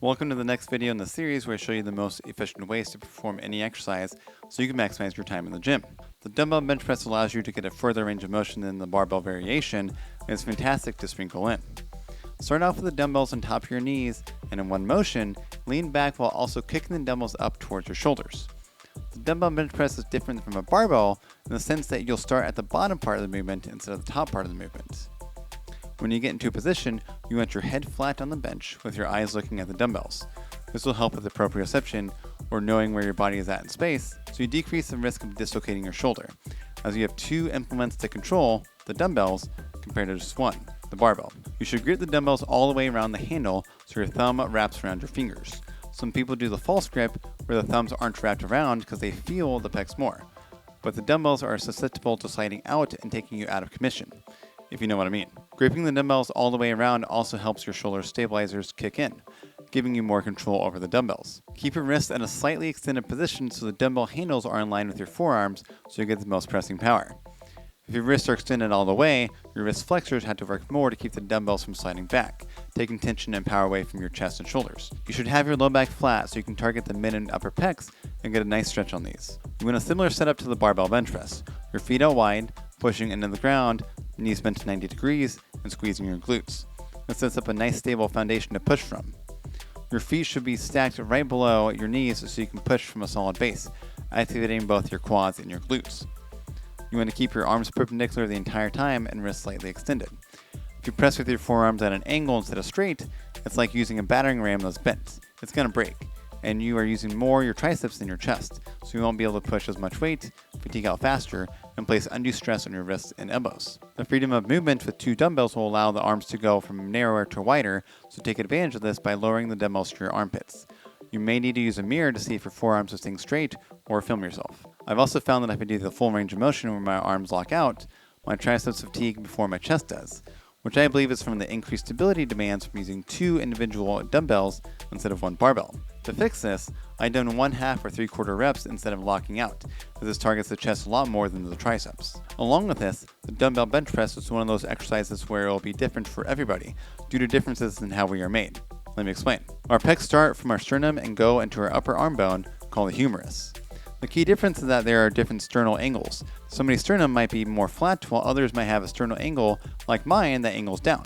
Welcome to the next video in the series where I show you the most efficient ways to perform any exercise so you can maximize your time in the gym. The dumbbell bench press allows you to get a further range of motion than the barbell variation, and it's fantastic to sprinkle in. Start off with the dumbbells on top of your knees, and in one motion, lean back while also kicking the dumbbells up towards your shoulders. The dumbbell bench press is different from a barbell in the sense that you'll start at the bottom part of the movement instead of the top part of the movement. When you get into a position, you want your head flat on the bench with your eyes looking at the dumbbells. This will help with proprioception, or knowing where your body is at in space, so you decrease the risk of dislocating your shoulder, as you have two implements to control, the dumbbells, compared to just one, the barbell. You should grip the dumbbells all the way around the handle so your thumb wraps around your fingers. Some people do the false grip where the thumbs aren't wrapped around because they feel the pecs more, but the dumbbells are susceptible to sliding out and taking you out of commission, if you know what I mean. Gripping the dumbbells all the way around also helps your shoulder stabilizers kick in, giving you more control over the dumbbells. Keep your wrists in a slightly extended position so the dumbbell handles are in line with your forearms so you get the most pressing power. If your wrists are extended all the way, your wrist flexors have to work more to keep the dumbbells from sliding back, taking tension and power away from your chest and shoulders. You should have your low back flat so you can target the mid and upper pecs and get a nice stretch on these. You want a similar setup to the barbell bench press. Your feet out wide, pushing into the ground, knees bent to 90 degrees, and squeezing your glutes. This sets up a nice stable foundation to push from. Your feet should be stacked right below your knees so you can push from a solid base, activating both your quads and your glutes. You want to keep your arms perpendicular the entire time and wrists slightly extended. If you press with your forearms at an angle instead of straight, it's like using a battering ram that's bent. It's going to break, and you are using more your triceps than your chest, so you won't be able to push as much weight, fatigue out faster, and place undue stress on your wrists and elbows. The freedom of movement with two dumbbells will allow the arms to go from narrower to wider, so take advantage of this by lowering the dumbbells to your armpits. You may need to use a mirror to see if your forearms are staying straight, or film yourself. I've also found that if I do the full range of motion where my arms lock out, my triceps fatigue before my chest does, which I believe is from the increased stability demands from using two individual dumbbells instead of one barbell. To fix this, I've done 1/2 or 3/4 reps instead of locking out, as this targets the chest a lot more than the triceps. Along with this, the dumbbell bench press is one of those exercises where it will be different for everybody, due to differences in how we are made. Let me explain. Our pecs start from our sternum and go into our upper arm bone, called the humerus. The key difference is that there are different sternal angles. Somebody's sternum might be more flat, while others might have a sternal angle, like mine, that angles down.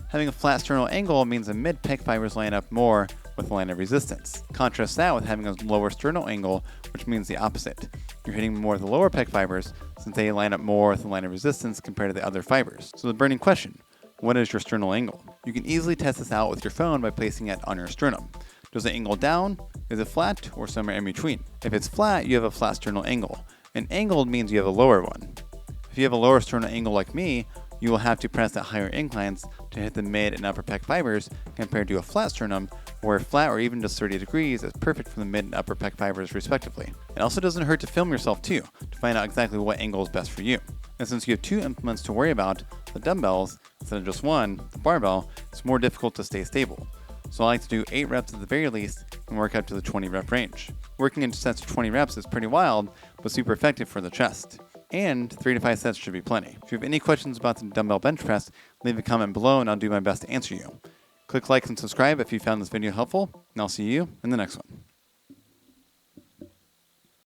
Having a flat sternal angle means the mid-pec fibers line up more with the line of resistance. Contrast that with having a lower sternal angle, which means the opposite. You're hitting more of the lower pec fibers since they line up more with the line of resistance compared to the other fibers. So the burning question, what is your sternal angle? You can easily test this out with your phone by placing it on your sternum. Does it angle down? Is it flat, or somewhere in between? If it's flat, you have a flat sternal angle. And angled means you have a lower one. If you have a lower sternal angle like me, you will have to press at higher inclines to hit the mid and upper pec fibers compared to a flat sternum, where flat or even just 30 degrees is perfect for the mid and upper pec fibers respectively. It also doesn't hurt to film yourself too, to find out exactly what angle is best for you. And since you have two implements to worry about, the dumbbells, instead of just one, the barbell, it's more difficult to stay stable. So I like to do 8 reps at the very least and work up to the 20 rep range. Working into sets of 20 reps is pretty wild, but super effective for the chest. And 3 to 5 sets should be plenty. If you have any questions about the dumbbell bench press, leave a comment below and I'll do my best to answer you. Click like and subscribe if you found this video helpful, and I'll see you in the next one.